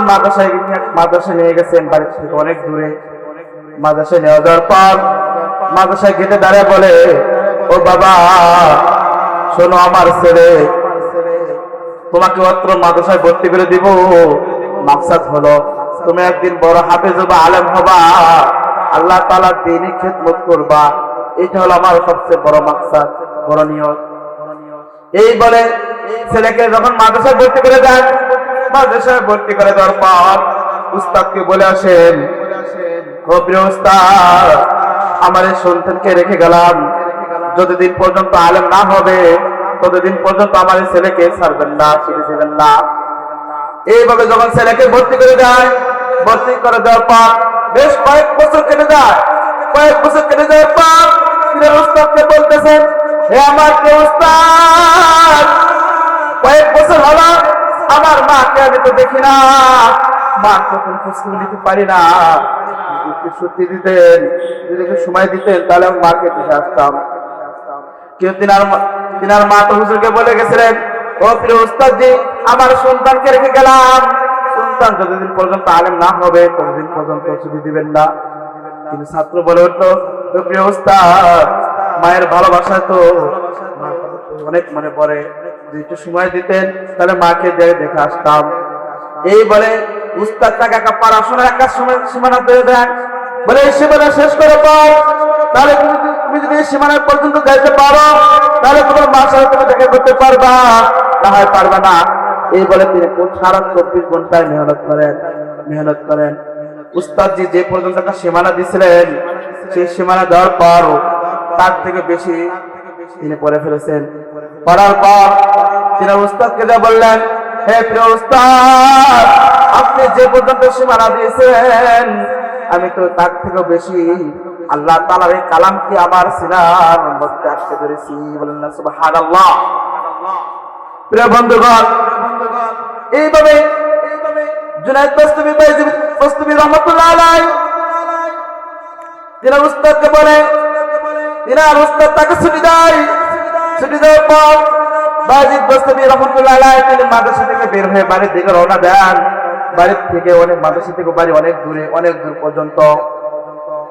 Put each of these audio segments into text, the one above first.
মাদ্রাসায় নিয়ে গেছেন বাড়ি থেকে অনেক দূরে। মাদ্রাসায় নিয়ে যাওয়ার পর মাদ্রাসায় গেটে দাঁড়িয়ে বলে, ও বাবা শোনো, আমার ছেলে তোমাকে অত্র মাদ্রাসায় ভর্তি করে দিব। মাকসাদ হলো তুমি একদিন বড় হাফেজ হবা, আলেম হবা, আল্লাহ তাআলার দ্বীনের খিদমত করবা। এটা হলো আমার সবচেয়ে বড় মাকসাদ, বড় নিয়ত। এই বলে ছেলেকে যখন মাদ্রাসায় ভর্তি করে দেন, মাদ্রাসায় ভর্তি করে দেওয়ার পর উস্তাদকে বলে আসেন, ও প্রিয় উস্তাদ, আমার এই সন্তানকে রেখে গেলাম, যতদিন পর্যন্ত আলেম না হবে ততদিন পর্যন্ত আমার এই ছেলেকে ছাড়বেন না, ছেড়ে দিবেন না। এইভাবে যখন ছেলেকে ভর্তি করে দেয়, ভর্তি করে দেওয়ার পর বেশ কয়েক বছর কেটে যায়। কয়েক বছর কেটে যাওয়ার পর তিনি উস্তাদকে বলতেছেন, হে আমার প্রিয় উস্তাদ, কয়েক বছর হলো আমার মাকে আমি তো দেখি না, মা কখন খোঁজ নিতে পারি না। যদি ছুটি দিতেন, যদি সময় দিতেন, তাহলে আমি মাকে দেখে আসতাম। কিন্তু তিনার মা তো হুজুরকে বলে গেছিলেন, ও প্রিয় উস্তাদ জি, আমার সন্তানকে রেখে গেলাম, সন্তান যতদিন পর্যন্ত আলেম না হবে ততদিন পর্যন্ত ছুটি দিবেন না। কিন্তু ছাত্র বলে উঠলো, ও প্রিয় উস্তাদ, মায়ের ভালোবাসা তো অনেক মনে পড়ে, যদি একটু সময় দিতেন তাহলে মাকে দেখে আসতাম। এই বলে উস্তাদ তাকে একটা পড়াশোনার একটা সীমানা দিয়ে দেন, বলে এই সীমানা শেষ করে পর, তাহলে তুমি যদি এই সীমানা পর্যন্ত যাইতে পারো তাহলে তোমার মার সাথে তুমি দেখা করতে পারবা, না হয় পারবে না। এই বলে তিনি সারা 24 ঘন্টায় মেহনত করেন। উস্তাদজি যে পর্যন্ত একটা সীমানা দিয়েছিলেন, সেই সীমানা দেওয়ার পর তার থেকে বেশি তিনি পড়ে ফেলেছেন। পড়ার পর তিনি উস্তাদকে যা বললেন, হে প্রিয় উস্তাদ, আপনি যে পর্যন্ত সীমানা দিয়েছেন আমি তো তার থেকেও বেশি আল্লাহ তাআলার এই কালামকে আমার সিনার মধ্যে আসতে পেরেছি। বলেন না সুবহানাল্লাহ। প্রিয় বন্ধুগণ, এইভাবে জুনায়েদ বস্তমি রহমাতুল্লাহ আলাইহি তিনি উস্তাদকে বলে, তিনার উস্তাদ তাকে ছুটি দেয়। ছুটি দেওয়ার পর বায়েজিদ বস্তমি রহমাতুল্লাহ আলাইহি তিনি মাদ্রাসা থেকে বের হয়ে বাড়ির দিকে রওনা দেন। বাড়ির থেকে মাদ্রাসা থেকে বাড়ি অনেক দূর পর্যন্ত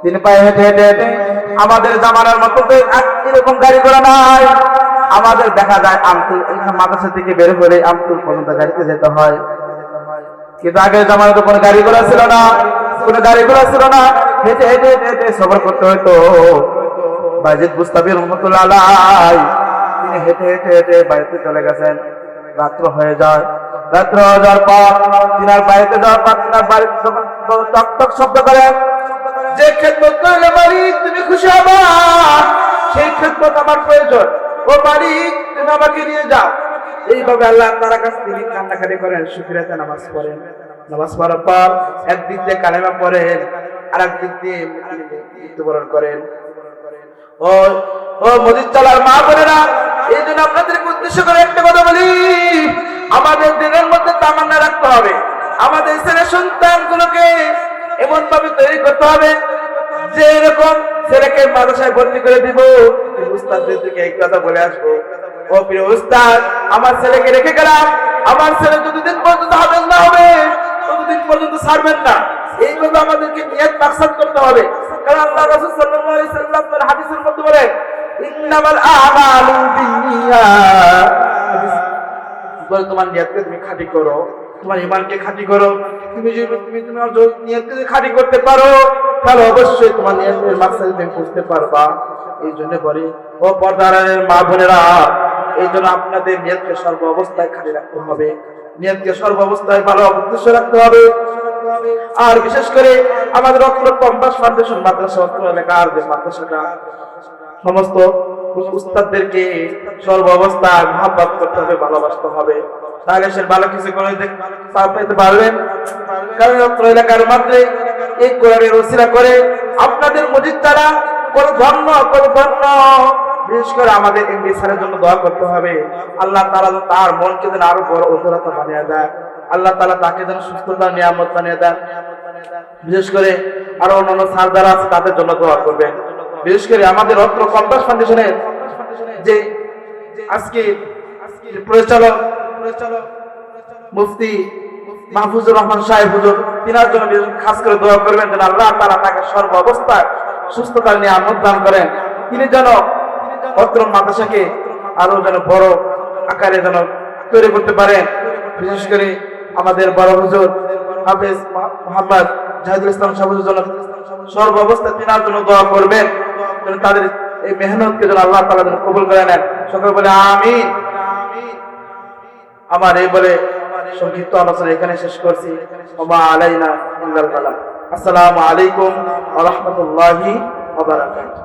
তিনি পায়ে হেঁটে হেঁটে, আমাদের জামানার মতো এরকম গাড়ি ঘোড়া নাই। আমাদের দেখা যায় আমতুল, মাদ্রাসা থেকে বের হলে আমতুল পর্যন্ত গাড়িতে যেতে হয়। কিন্তু আগের জামানায় তো কোনো গাড়ি ঘোড়া ছিল না, হেঁটে হেঁটে সফর করতে হতো। বায়েজিদ বুস্তামি রহমাতুল্লাহ আলাইহি তিনি হেঁটে হেঁটে বাড়িতে চলে গেছেন। রাত্র হয়ে যায়। রাত্র হয়ে যাওয়ার পর তিনার বাড়িতে যাওয়ার পর তিনার বাড়িতে যখন টক টক শব্দ করে, যে খেদমত করলে মালিক তুমি খুশি হবা, সেই খেদমত আমার প্রয়োজন, ও মালিক তুমি আমাকে নিয়ে যাও। এইভাবে আল্লাহ তাআলার কাছে তিনি কান্নাকাটি করেন, শুকরিয়াতে নামাজ পড়েন। নামাজ পড়ার পর একদিক দিয়ে কালেমা পড়েন, আর একদিক দিয়ে মৃত্যুবরণ করেন। ও মসজিদ চলার মা বোনেরা, এই জন্য আপনাদেরকে উদ্দেশ্য করে একটা কথা বলি, আমাদের দিনের মধ্যে তামান্না রাখতে হবে, আমাদের ছেলে সন্তানগুলোকে এমন ভাবে তৈরি করতে হবে যে এরকম ছেলেকে মাদ্রাসায় ভর্তি করে দিব, উস্তাদদের দিকে এই কথা বলে আসবো, ও প্রিয় উস্তাদ, আমার ছেলেকে রেখে গেলাম, আমার ছেলে যতদিন পর্যন্ত হাফেজ না হবে ততদিন পর্যন্ত ছাড়বেন না। এইভাবে আমাদেরকে নিয়ত মাকসাদ করতে হবে। কারণ আল্লাহ রাসূল সাল্লাল্লাহু আলাইহি ওয়াসাল্লাম তার হাদিসের মধ্যে বলেন, ইন্নামাল আ'মালু বিন্নিয়াত, তোমার নিয়তকে তুমি খাঁটি করো, তোমার ঈমানকে খাঁটি করো। তুমি তোমার নিয়তকে খাঁটি করতে পারো তাহলে অবশ্যই তোমার নিয়তের মাকসাদে তুমি পৌঁছতে পারবা। এই জন্য বলি, ও পর্দার মা বোনেরা, এই জন্য আপনাদের নিয়তকে সর্ব অবস্থায় খাঁটি রাখতে হবে, নিয়তকে সর্ব অবস্থায় ভালো উদ্দেশ্য রাখতে হবে। আর বিশেষ করে আমাদের অত্র কম্পাস ফাউন্ডেশন মাদ্রাসা অত্র এলাকার যে মাদ্রাসাটা, সমস্ত উস্তাদদেরকে সর্ব অবস্থায় মহব্বত করতে হবে, ভালোবাসতে হবে, তাহলে সে ভালো কিছু করে পেতে পারবেন। কারণ অত্র এলাকার মাত্রে এই কোরআনের ওসিলা করে আপনাদের মসজিদ তারা কত ধন্য। বিশেষ করে আমাদের এমডি স্যারের জন্য দোয়া করতে হবে, আল্লাহ তাআলা তার মনকে যেন আরো বড় উদারতা বানিয়ে দেয়, আল্লাহ তাআলা তাকে যেন সুস্থতা নিয়ামত বানিয়ে দেন। বিশেষ করে আরো অন্যান্য স্যার যারা আছে তাদের জন্য দোয়া করবেন। বিশেষ করে আমাদের অত্র কম্পাস ফাউন্ডেশনের যে আজকে পরিচালক মুফতি মাহফুজুর রহমান সাহেব হুজুর, তিনার জন্য খাস করে দোয়া করবেন যেন আল্লাহ তাআলা তাকে সর্ব অবস্থায় সুস্থতার নিয়ামত দান করেন। তিনি যেন অত্র মাদ্রাসাকে আরো যেন বড় আকারে যেন তৈরি করতে পারেন। বিশেষ করে আমাদের বড় হুজুর হাফেজ মোহাম্মদ জাহিদুল ইসলাম সাহেবের জন্য সর্ব অবস্থায় তিনার জন্য দোয়া করবেন যেন তাদের এই মেহনতকে যেন আল্লাহ তাআলা যেন কবুল করে নেন। সকলে বলে আমিন। আমার এই বলে সংক্ষিপ্ত আলোচনা এখানে শেষ করছি। ওয়া আলাইনা ইল্লাল বালাগ। আসসালামু আলাইকুম ওয়া রাহমাতুল্লাহি ওয়া বারাকাতুহু।